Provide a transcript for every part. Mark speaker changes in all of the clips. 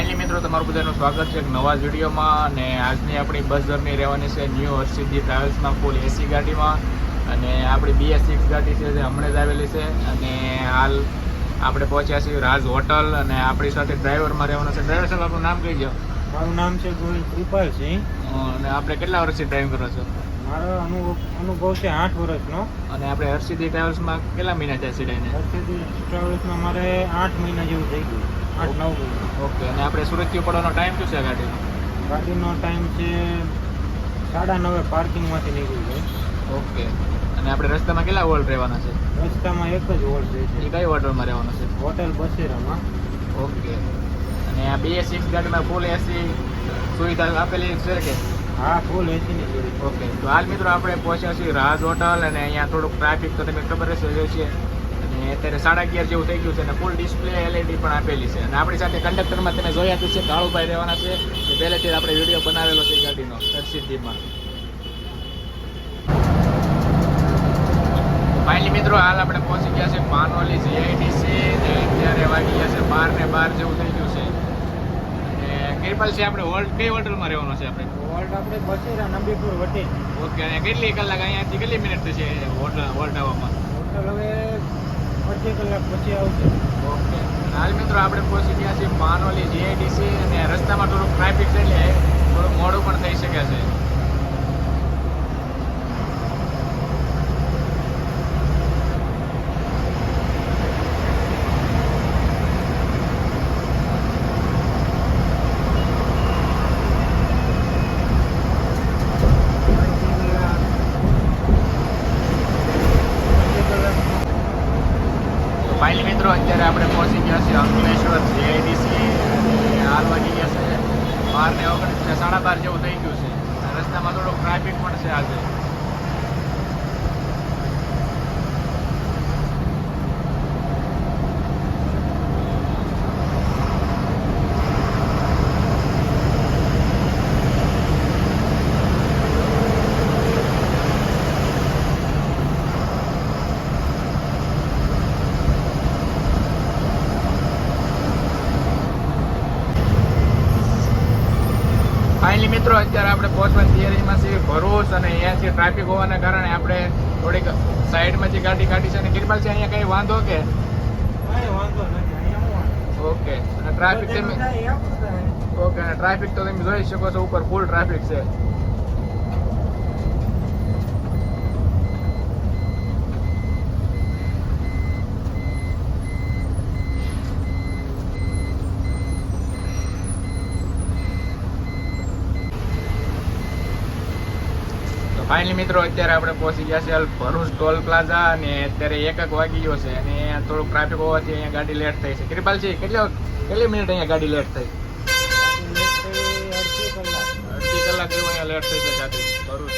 Speaker 1: Finally મિત્રો તમારું બધાનું સ્વાગત છે એક નવા જ વિડીયોમાં. અને આજની આપણી બસ જર્ની રહેવાની છે ન્યૂ હર્ષિદી ટ્રાવેલ્સમાં ફૂલ એસી ગાડીમાં. અને આપણી BS6 ગાડી છે જે હમણાં જ આવેલી છે. અને હાલ આપણે પહોંચ્યા છીએ રાજ હોટલ. અને આપણી સાથે ડ્રાઈવરમાં રહેવાનો છે. ડ્રાઈવર સાહેબ આપણું નામ કહી દો.
Speaker 2: મારું નામ છે ગોવિંદ કૃપાલસિંહ.
Speaker 1: અને આપણે કેટલા વર્ષથી ડ્રાઈવિંગ કરો છો?
Speaker 2: મારો અનુભવ છે 8 વર્ષનો.
Speaker 1: અને આપણે હર્ષિદી ટ્રાવેલ્સમાં કેટલા મહિના થયા સીડાઈને?
Speaker 2: હર્ષિદી ટ્રાવેલ્સમાં મારે 8 મહિના જેવું થઈ ગયું, 8-9 મહિના.
Speaker 1: ઓકે. અને આપણે સુરતથી પડવાનો ટાઈમ શું છે ગાડીનો?
Speaker 2: ગાડીનો ટાઈમ છે 9:30 પાર્કિંગમાંથી નીકળી જાય.
Speaker 1: ઓકે. અને આપણે રસ્તામાં કેટલા હોલ્ડ રહેવાના છે?
Speaker 2: રસ્તામાં એક જ હોલ્ડ રહે છે.
Speaker 1: એ કઈ હોટલમાં રહેવાનો છે?
Speaker 2: હોટેલ બસેરામાં.
Speaker 1: ઓકે. અને આ BS6 ગાડીમાં ફૂલ એસી સુવિધા આપેલી છે કે?
Speaker 2: હા, ફૂલ એસીની સુવિધા.
Speaker 1: ઓકે. તો હાલ મિત્રો આપણે પહોંચ્યા છીએ રાજ હોટલ. અને અહીંયા થોડુંક ટ્રાફિક તો તમને ખબર હશે છે. અને અત્યારે 11:30 જેવું થઈ ગયું છે. અને ફૂલ ડિસ્પ્લે LED પણ આપેલી છે. અને આપણી સાથે કંડક્ટરમાં તમે જોયા તો છે કાળુભાઈ રહેવાના છે. જે પહેલેથી આપણે વિડીયો બનાવેલો છે ગાડીનો હર્ષિદીમાં. ફાઇનલી મિત્રો હાલ આપણે પહોંચી ગયા છે પાનોલી GIDC. ને અત્યારે વાગી ગયા છે 12:12 જેવું થઈ ગયું છે. અને કિરપાલ છે આપણે કઈ હોટલમાં રહેવાનો છે આપણે?
Speaker 2: હોલ્ડ આપણે બસેરા નબીપુર વટી.
Speaker 1: ઓકે. અને કેટલી કલાક અહીંયાથી કેટલી મિનિટ થશે હોલ્ડ આવવામાં?
Speaker 2: હોટલ હવે અડધી કલાક પછી આવશે.
Speaker 1: ઓકે. હાલ મિત્રો આપણે પહોંચી ગયા છીએ પાનોલી GIDC. અને રસ્તામાં થોડુંક ટ્રાફિક છે એટલે થોડુંક મોડું પણ થઈ શકે છે. ફાઇનલી મિત્રો અત્યારે આપણે પહોંચી ગયા છીએ અંકલેશ્વર GIDC. અને હાલ વાગી ગયા છે 12:19, 12:30 જેવું થઈ ગયું છે. અને રસ્તામાં થોડુંક ટ્રાફિક પણ છે આજે. ફાઇનલી મિત્રો અત્યારે આપણે પહોંચવાની તૈયારીમાં છીએ ભરૂચ. અને અહીંયાથી ટ્રાફિક હોવાના કારણે આપણે થોડીક સાઈડમાંથી ગાડી કાઢી છે. અને કિરપાલ છે અહીંયા કંઈ વાંધો કે?
Speaker 2: કાંઈ વાંધો નથી, અહીંયા હું વાંધો.
Speaker 1: ઓકે. અને ટ્રાફિક તમે ઓકે. અને ટ્રાફિક તો તમે જોઈ શકો છો, ઉપર ફૂલ ટ્રાફિક છે. ફાઇનલી મિત્રો અત્યારે આપણે પહોંચી ગયા છે ભરૂચ ટોલ પ્લાઝા. અને અત્યારે 1 વાગી ગયો છે. અને થોડુંક ટ્રાફિક હોવાથી અહીંયા ગાડી લેટ થઈ છે. કિરપાલ છે કેટલી મિનિટ અહીંયા ગાડી લેટ થઈ?
Speaker 2: અડધી કલાક.
Speaker 1: અડધી કલાક જેવું અહીંયા લેટ થઈ છે ગાડી ભરૂચ.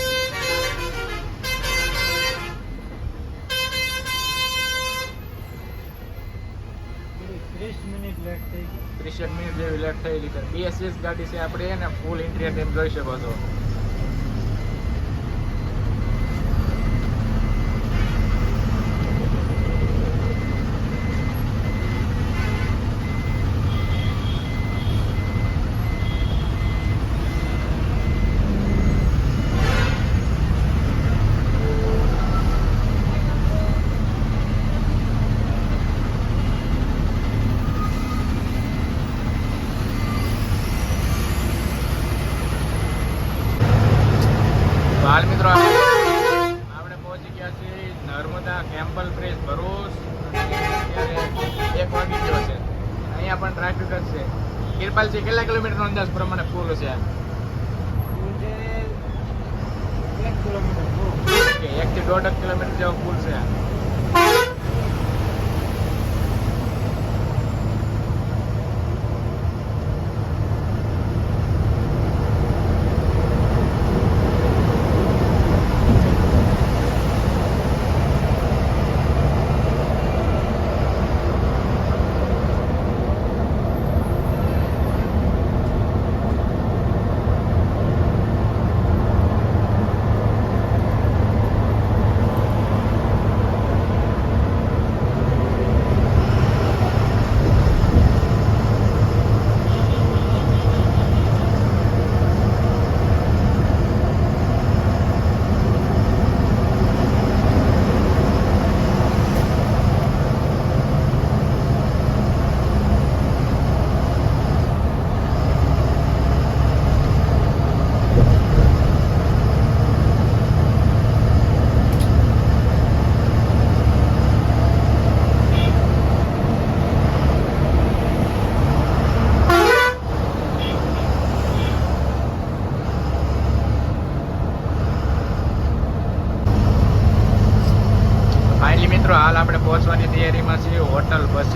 Speaker 2: 30 મિનિટ લેટ થઈ ગઈ.
Speaker 1: 30 મિનિટ જેવી લેટ થયેલી છે. BS6 ગાડી છે આપણે. એને ફૂલ ઇન્ટિરિયર તમે જોઈ શકો છો. હાલ મિત્રો આપણે પહોંચી ગયા છીએ નર્મદા કેમ્પલ બ્રિજ ભરૂચ. અત્યારે 1 વાગી ગયો છે. અહીંયા પણ ટ્રાફિક જ છે. કિરપાલ છે કેટલા કિલોમીટરનો અંદાજ પ્રમાણે ફૂલ છે?
Speaker 2: જે 1 કિલોમીટર દૂર.
Speaker 1: 1 થી 1.5 કિલોમીટર જેવો ફૂલ છે.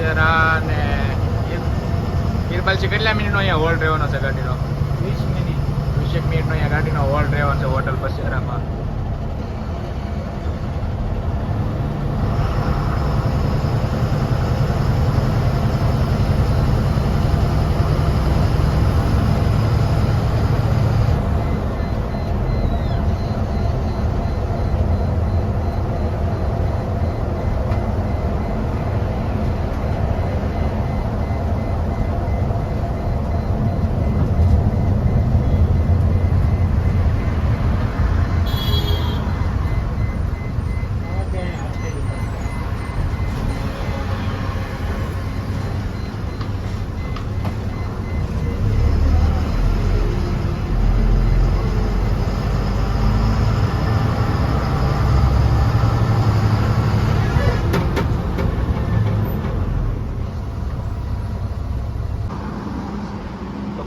Speaker 1: બસેરા ને કિરપાલજી કેટલા મિનિટનો અહીંયા હોલ્ડ રહેવાનો છે ગાડીનો?
Speaker 2: 20 મિનિટ.
Speaker 1: 20 મિનિટનો અહીંયા ગાડીનો હોલ્ડ રહેવાનો છે હોટલ બસેરામાં.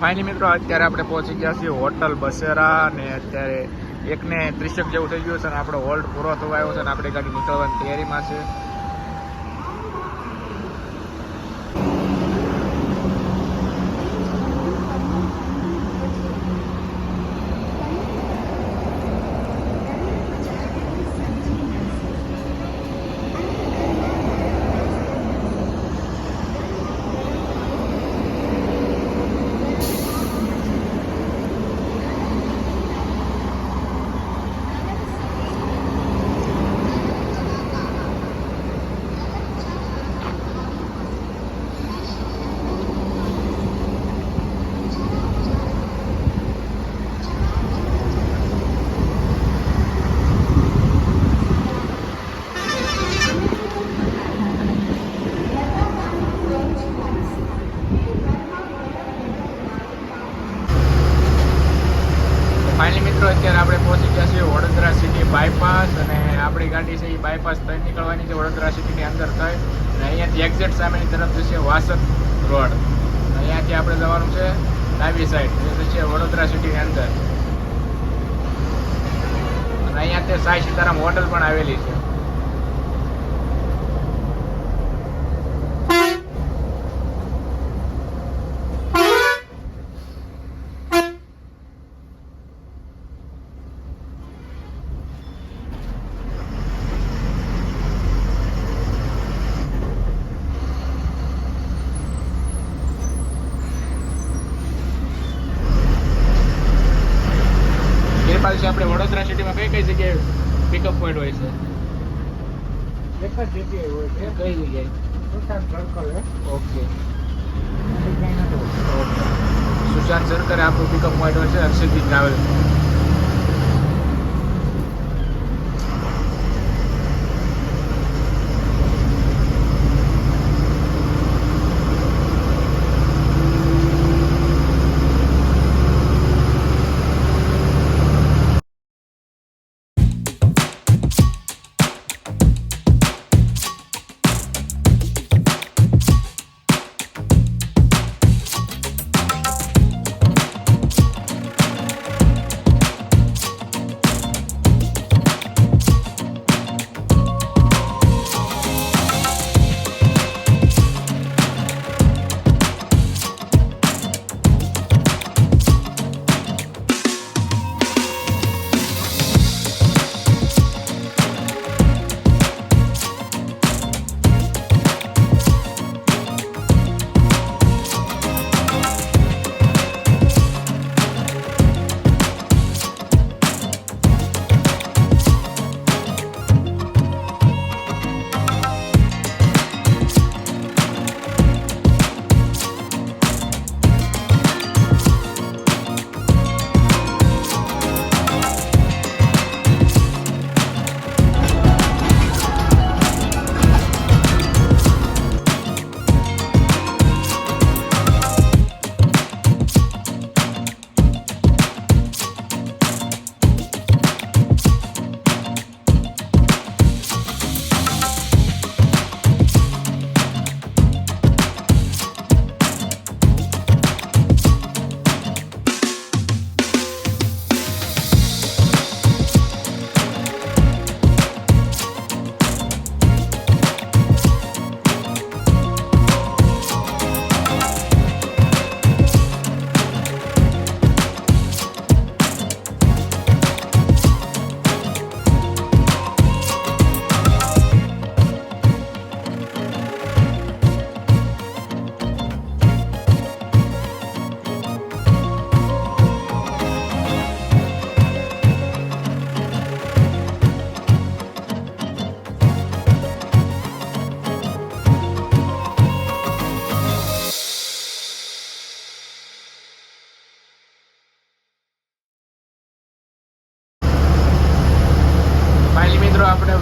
Speaker 1: ફાઇનલી મિત્રો અત્યારે આપણે પહોંચી ગયા છીએ હોટલ બસેરા અને અત્યારે 1:30 જેવું થઈ ગયું છે અને આપણો હોલ્ડ પૂરો થવા આવ્યો છે અને આપણી ગાડી નીકળવાની તૈયારીમાં છે. ફાઇનલી મિત્રો અત્યારે આપણે પહોંચી ગયા છીએ વડોદરા સિટી બાયપાસ અને આપણી ગાડી છે એ બાયપાસ થઈ નીકળવાની છે વડોદરા સિટીની અંદર થઈ અને અહીંયાથી એક્ઝેક્ટ સામેની તરફ જશે વાસદ રોડ. અહીંયાથી આપણે જવાનું છે ડાબી સાઈડ જે છે વડોદરા સિટીની અંદર અને અહીંયા તે સાઈ સીતારામ હોટલ પણ આવેલી છે. આપણે વડોદરા સિટીમાં કઈ કઈ જગ્યાએ પિકઅપ પોઈન્ટ હોય છે?
Speaker 2: એક જ જગ્યાએ હોય છે.
Speaker 1: કઈ જગ્યાએ?
Speaker 2: સુશાંત સર્કલ હે.
Speaker 1: ઓકે
Speaker 2: કંઈ નથી હોતું.
Speaker 1: સુશાંત સર્કલ આપણું પિકઅપ પોઈન્ટ હોય છે હર્ષિદ્ધિ ટ્રાવેલ.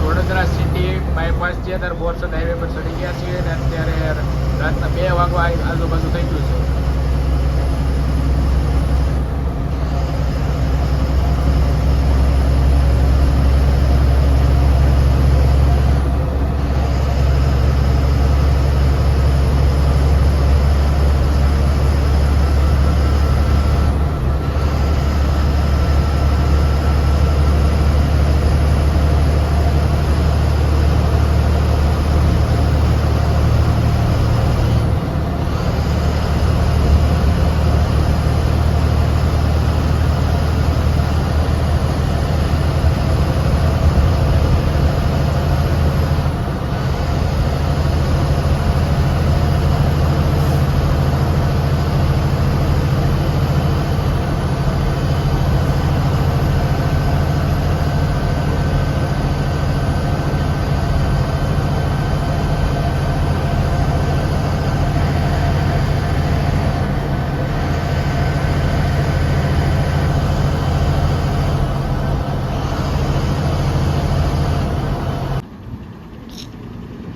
Speaker 1: વડોદરા સિટી બાયપાસથી અત્યારે બોરસદ હાઈવે પર ચડી ગયા છીએ અને અત્યારે રાતના 2 વાગવા આજુબાજુ થઈ ગયું છે.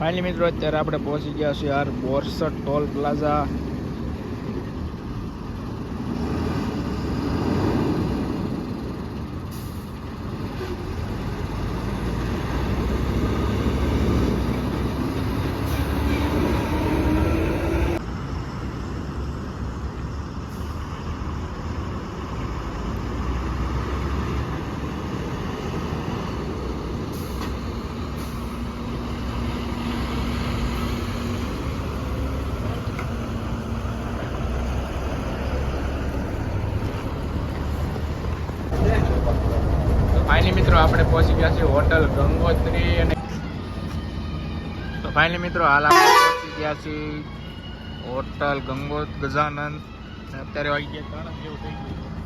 Speaker 1: ફાઇનલી મિત્રો અત્યારે આપણે પહોંચી ગયા છીએ યાર બોરસદ ટોલ પ્લાઝા. ફાઇનલી મિત્રો આપણે પહોંચી ગયા છીએ હોટલ ગંગોત્રી. અને તો ફાઇનલી મિત્રો હાલ આપણે પહોંચી ગયા છીએ હોટલ ગજાનંદ. અને અત્યારે વાગી ગયા 3 જેવું થઈ ગયું.